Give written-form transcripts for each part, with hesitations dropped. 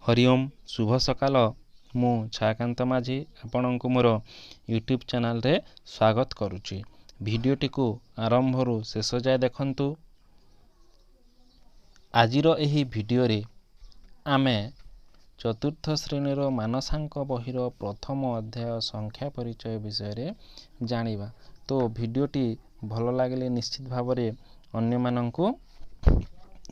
हरिओम शुभ सकाल मु छायाकांत माझी आपणको मोर यूट्यूब चैनल रे स्वागत करुच्ची। भिडियोटी को आरंभरू शेष जाए देखंतु। आजिर एही भिडियो रे आमे चतुर्थ श्रेणी मानसांक बहिर प्रथम अध्याय संख्या परिचय विषय रे जानिबा। तो भिडियोटी भल लागले निश्चित भाव रे अन्य माननकु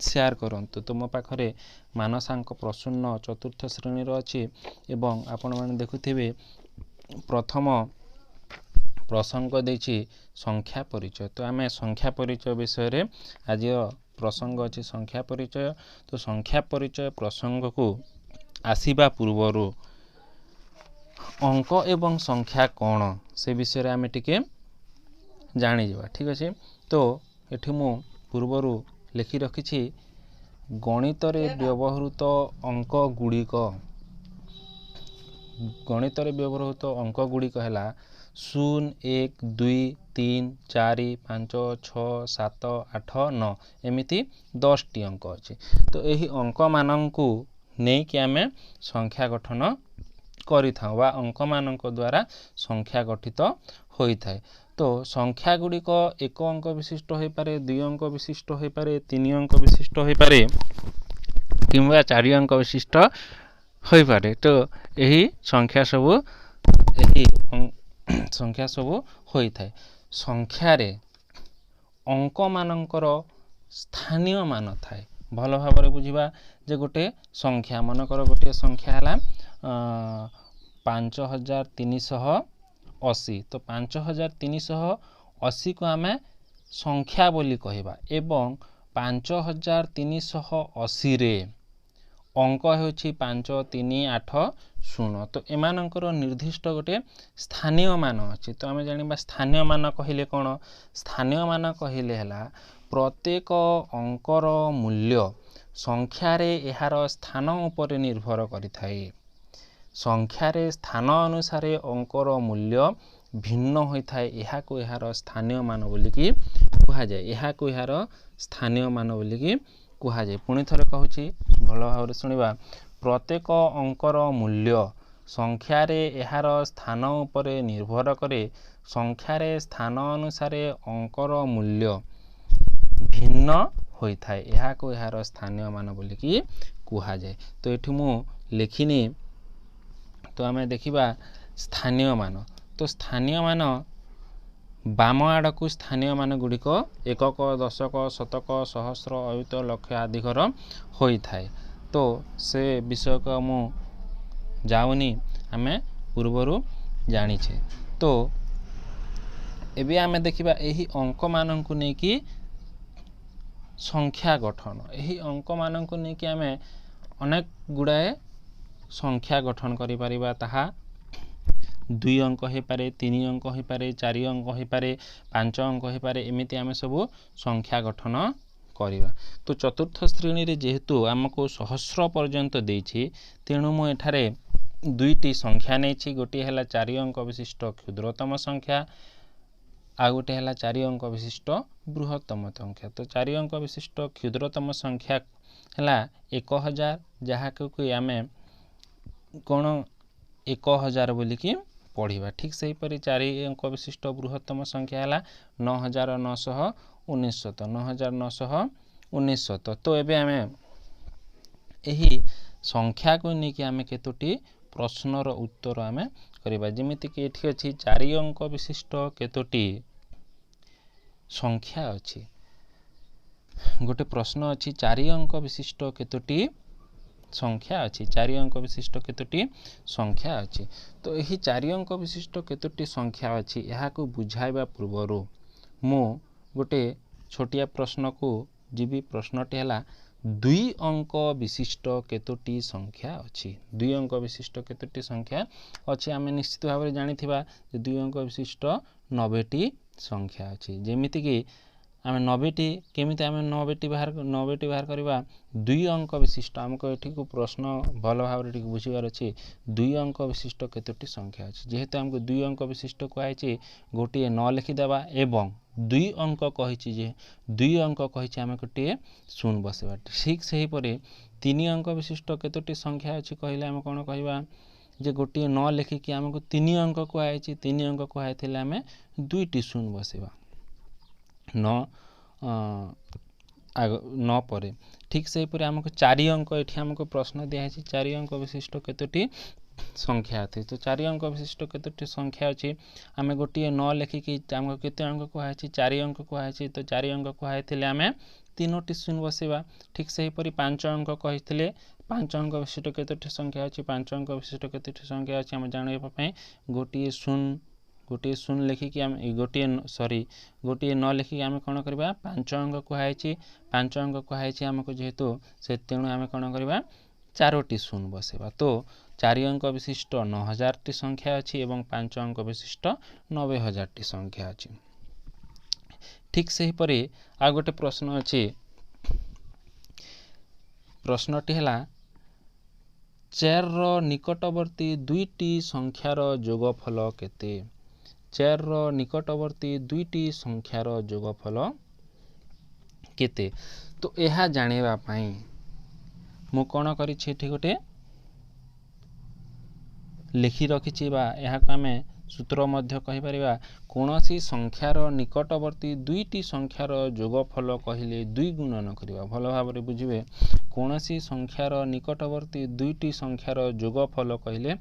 शेयर करंतु। तो मो पाखरे मानसांक प्रश्न चतुर्थ श्रेणी अच्छी एवं आपण माने देखुथिबे प्रथम प्रसंग देछि संख्या परिचय। तो आमे संख्या परिचय विषय रे आज प्रसंग अछि संख्या परिचय। तो संख्या परिचय प्रसंग को आसीबा पूर्वरु अंक एवं संख्या कोन से विषय रे आमे टिके जानि जिबा। ठीक अछि। तो एठी मु पूर्वरु लिखि रखिछि गणित रे व्यवहृत अंक गुड़िक। गणित रे व्यवहृत अंक गुड़िक हैला 0 1 2 3 4 5 6 7 8 9 एमिति 10 टी अंक अछि। तो एही अंक माननकु नै कि आमे संख्या गठन करि थाउ वा अंक माननक द्वारा संख्या गठित होई थाए। तो संख्या गुड़िक एक अंक विशिष्ट हो पारे, 2 अंक विशिष्ट हो पारे, 3 अंक विशिष्ट हो पारे किंवा 4 अंक विशिष्ट हो पारे। तो यही संख्या सब होई थाए। संख्या रे अंक मानकर स्थानीय मान थाए। भल भाव रे बुझिबा जे गोटे संख्या मनकर गोटे संख्या हला 5380। तो 5380 को आमे संख्या बोली कहबा एवं 5380 रे अंक होछि 5380। तो एमानकर निर्दिष्ट गोटे स्थानीय मान अछि। तो आमे जानिबा स्थानीय मान कहिले कोन? स्थानीय मान कहिले हला प्रत्येक अंकर मूल्य संख्या रे एहार स्थान उपर निर्भर करिथाए। संख्या रे स्थान अनुसार अंकर मूल्य भिन्न होइथाए। एहा को एहार स्थानीय मान बोली कि कुहा जाय। एहा को एहार स्थानीय मान बोली कि कुहा जाय। पुणी थरे कहूछि भल भाव सुनिबा प्रत्येक अंकर मूल्य संख्या रे एहार स्थान उपर निर्भर करे। संख्या रे स्थान अनुसार अंकर मूल्य भिन्न होइथाए। एहा को एहार स्थानीय मान बोली कि कुहा जाय। तो एठु मु लेखिनी। तो आमे देखिबा स्थानीय मान। तो स्थानीय मान बाम आड़ को स्थानीय मान गुड़िक एकक, दशक, शतक, सहस्र, अयुत, लक्ष आदि घर होई थाए। तो से विषय को मु जाउनी आमे पूर्वरु जानिछे। तो एबे आमे देखिबा एही अंक माननकु नै कि संख्या गठन। एही अंक माननकु नै कि आमे अनेक गुडाए संख्या गठन करि परिबा। ताहा 2 अंक हो पारे, 3 अंक हो पारे, 4 अंक हो पारे, 5 अंक हो पारे, एमिति आमे सब संख्या गठन करिबा। तो चतुर्थ श्रेणी रे जेहेतु हमको सहस्र पर्यंत देछि तेणु मु एठारे दुईटी संख्या नेछि। गोटी हैला 4 अंक विशिष्ट क्षुद्रतम संख्या, आ गोटे हैला 4 अंक विशिष्ट बृहत्तम संख्या। तो 4 अंक विशिष्ट क्षुद्रतम संख्या हैला 1000, जहा को आमे कोन 1000 बोली कि पढ़िबा। ठीक सही परि 4 अंक विशिष्ट बृहत्तम संख्या हैला 9919। 9919। तो एबे आमे एही संख्या को नै कि आमे केतोटी प्रश्नर उत्तर आमे करिबा। जेमिति कि एठी अछि 4 अंक विशिष्ट केतोटी संख्या अछि। गोटे प्रश्न अछि 4 अंक विशिष्ट केतोटी संख्या अछि। 4 अंक विशिष्ट केतोटी संख्या अछि। तो एही 4 अंक विशिष्ट केतोटी संख्या अछि एहा को बुझाइबा पूर्वरु मु गोटे छोटिया प्रश्न को जीवी। प्रश्नटी हैला 2 अंक विशिष्ट केतोटी संख्या अछि। 2 अंक विशिष्ट केतोटी संख्या अछि आमे निश्चित भाव रे जानिथिबा जे 2 अंक विशिष्ट 90 टी संख्या अछि। जेमिति कि आम 90टी केमिति आम 90टी बाहर करवा 2 अंक विशिष्ट आमको एठी को प्रश्न भल भाव बुझीबार अच्छी 2 अंक विशिष्ट केतोटी संख्या अच्छी जेहेतु आमको 2 अंक विशिष्ट कहुई गोटे 9 लिखिदेवा एवं 2 अंक कही जे 2 अंक कही आम गोटे 0 बसवा ठीक से ही 3 अंक विशिष्ट केतोटी संख्या अच्छी कहले आम कौन कहवा जे गोटे 9 लिखिकी आमको 3 अंक कहुई 3 अंक कहुई आम 2टी 0 बसवा 9 पर ठीक से ही आमको 4 अंक ये आमको प्रश्न दिखाई 4 अंक विशिष्ट केतोटी संख्या थी तो 4 अंक विशिष्ट केतोटी संख्या अच्छी आम गोटे 9 लिखिकी आमको केते अंक कहुई 4 अंक कहुई तो 4 अंक कहुई आम 3टी 0 बसवा ठीक से ही 5 अंक कही 5 अंक विशिष्ट केतोटी संख्या अच्छी 5 अंक विशिष्ट केतोटी संख्या अच्छी आम जानापी गोटे 0 लिखिकी आम गोटे 9 लिखिकी आम कौन करवा 5 अंक कहुई 5 अंक कहुई आमको जेहेतु से तेणु आम कौन करवा 4टी 0 बसवा तो 4 अंक विशिष्ट 9000टी संख्या अच्छी एवं 5 अंक विशिष्ट 90000टी संख्या अच्छी ठीक से ही आ गोटे प्रश्न अच्छी प्रश्नटी है 4 निकटवर्ती 2टी संख्यार जोगफल केते 4 निकटवर्ती 2टी संख्यार जोगफल केते तो यह जानिबा पई मु कोन करिछि एठी गोटे लिखि रखिछि बा यहा को आमे सूत्र मध्य कहि परिबा कोनोसी संख्यार निकटवर्ती 2टी संख्यार जोगफल कहिले 2 गुणन करिबा भल भाबरे बुझिबे कोनोसी संख्यार निकटवर्ती 2टी संख्यार जोगफल कहिले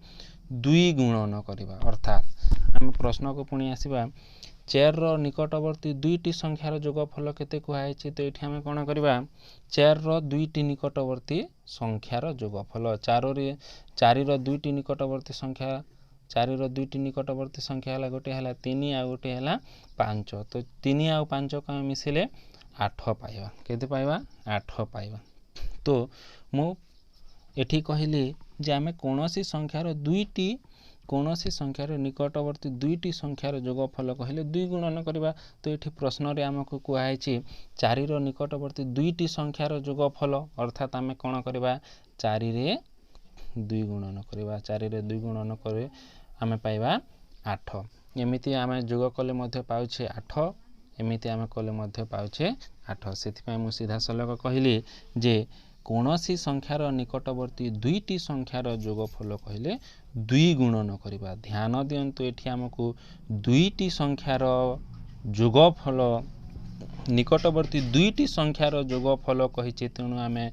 2 गुणन करिबा अर्थात आम प्रश्न को पुणी आसीबा 4 निकटवर्ती 2टी संख्यार जोगफल केते कुहाइछि तो एठी आमे कोन करिबा 4 2टी निकटवर्ती संख्यार जोगफल 4 रो 2टी निकटवर्ती संख्या 4 रो 2टी निकटवर्ती संख्या हला गोटे हला 3 आ गोटे हला 5 तो 3 आ 5 को मिसिले 8 पाइबा केते पाइबा 8 पाइबा तो मु एठी कहिली जे आमे कोनोसी संख्यार 2टी कोनोसी संख्यार निकटवर्ती 2टी संख्यार जोगफल कहिले 2 गुणन करबा तो एठी प्रश्न रे हमको कुहाइछि 4 रो निकटवर्ती 2टी संख्यार जोगफल अर्थात आमे कोन करबा 4 रे 2 गुणन करबा 4 रे 2 गुणन करे आमे पाइबा 8 एमिति आमे जोग कले मध्ये पाउछे 8 एमिति आमे कले मध्ये पाउछे 8 सेति पय मु सीधा सलग कहिली जे कोनोसी संख्यार निकटवर्ती 2टी संख्यार जोगफल कहिले 2 गुणन करबा ध्यान दियंतु एठी हमकु 2टी संख्यार जोगफल निकटवर्ती 2टी संख्यार जोगफल कहिचे तेणु आमे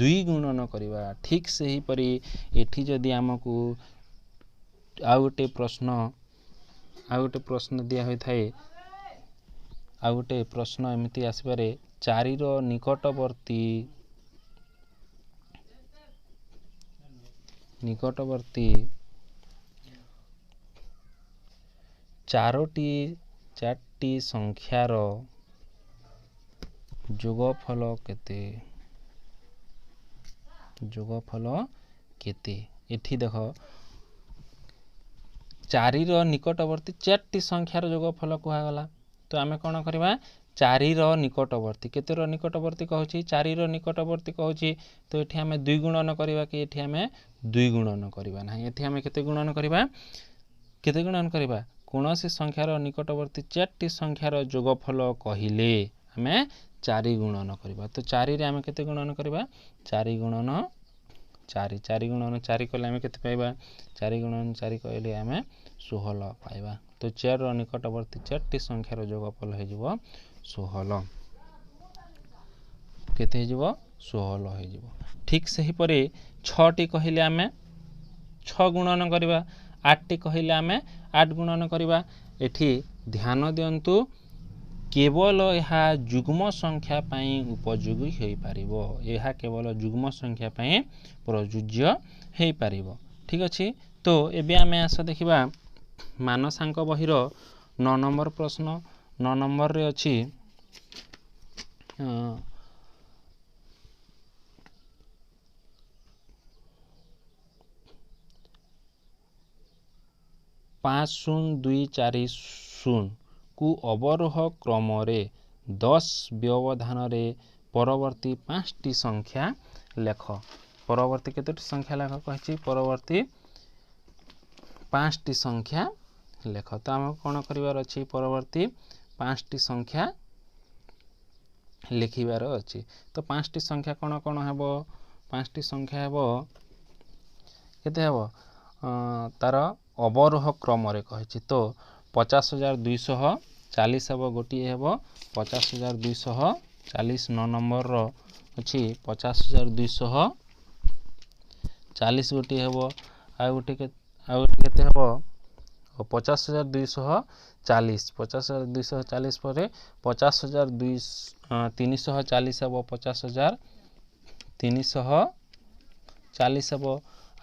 2 गुणन करबा ठीक से ही परि एठी जदि हमकु आ गोटे प्रश्न दिया होई थाए आ गोटे प्रश्न एमिति आसीबारे 4 रो निकटवर्ती 4टी संख्यार जोगफल केते एठी देखो 4 रो निकटवर्ती 4टी संख्यार जोगफल कुहा गला तो आमे कोन करबा 4 रो निकटवर्ती केते रो निकटवर्ती कहूची 4 रो निकटवर्ती कहूची तो एठी हमें 2 गुणन करबा कि एठी हमें 2 गुणन करबा ना एठी हमें केते गुणन करबा कोनोसी संख्यार निकटवर्ती 4टी संख्यार जोगफल कहिले हमें 4 गुणन करबा तो 4 रे हमें केते गुणन करबा 4 गुणन 4 कले हमें केते पाइबा 4 गुणन 4 कहले हमें 16 पाइबा तो 4 रो निकटवर्ती 4टी संख्यार जोगफल हे जिवो 16 केते हे जिवो 16 हे जिवो ठीक से ही परे 6टी कहिले हमें 6 गुणन करबा 8टी कहिले हमें 8 गुणन करबा एठी ध्यान दियंतु केवल यह जुग्म संख्या पाई उपयोगी होई पारिबो यह केवल जुग्म संख्या पाई प्रयोज्य होई पारिबो ठीक अछि तो एबे हमें आस देखिबा मानसांक बहिर 9 नंबर प्रश्न 9 नंबर रे अछि 5024 को अवरोह क्रम रे 10 व्यवधान रे परवर्ती 5टी संख्या लेख। परवर्ती केतोटी संख्या लेख कहिछि परवर्ती 5टी संख्या लेख। तो आम कौन करिवार अछि परवर्ती 5टी संख्या लिखिबार अछि। तो 5टी संख्या कौन कौन हेबो 5टी संख्या हेबो केते हेबो तार अवरोह क्रम रे कहिछि। तो 50,240 हेबो गोटी हेबो 50,240 9 नंबर रो अछि 50,240 गोटी हेबो आ गोटी केते हेबो 50,240 50,240 परे 50,340 हेबो 50,340 हेबो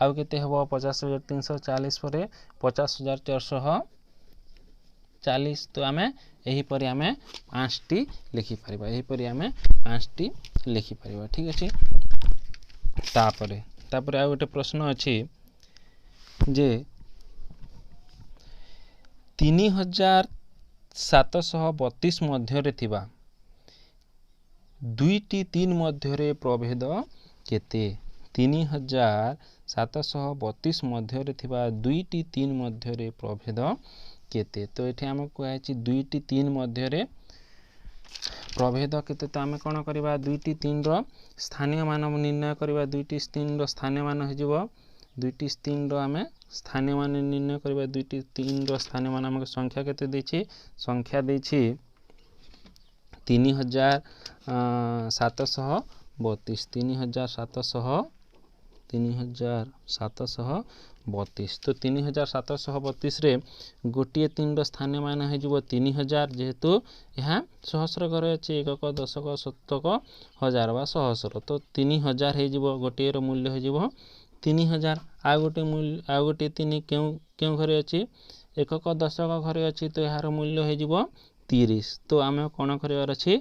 आउ केते हेबो 50,340 परे 50,440। तो आमे एही परी आमे 5टी लिखि परिबा एही परी आमे 5टी लिखि परिबा ठीक अछि। तापरे आ गोटे प्रश्न अछि जे 3,732 मध्य थिबा दुईटी 3 मध्य प्रभेद केते 3,732 मध्य थिबा दुईटी 3 मध्य प्रभेद केते। तो एठी हम कहैछि दुईटी 3 मध्य प्रभेद केते। तो आमे कोन करबा दुईटी 3 रो स्थानीय मान निर्णय करबा दुईटी 3 रो स्थानीय मान हो जिवो दुईटी 3 रो आमे स्थानीय मान निर्णय करबा दुईटी 3 रो स्थानीय मान हमके संख्या केते दैछि संख्या दैछि 3,732 3,732 तो 3,732 रे गोटे 3 रो स्थानीय मान हो जिवो 3,000 जेहेतु यहाँ सहस्र घर अछि एकक दशक शतक हजार बा सहस्र तो 3,000 हो जिवो गोटे रो मूल्य हो जिवो 3,000 आ गोटे 3 क्यों घरे अछि एकक दशक घरे अछि तो यार मूल्य हो जिवो 30। तो आमे कोन करबार अछि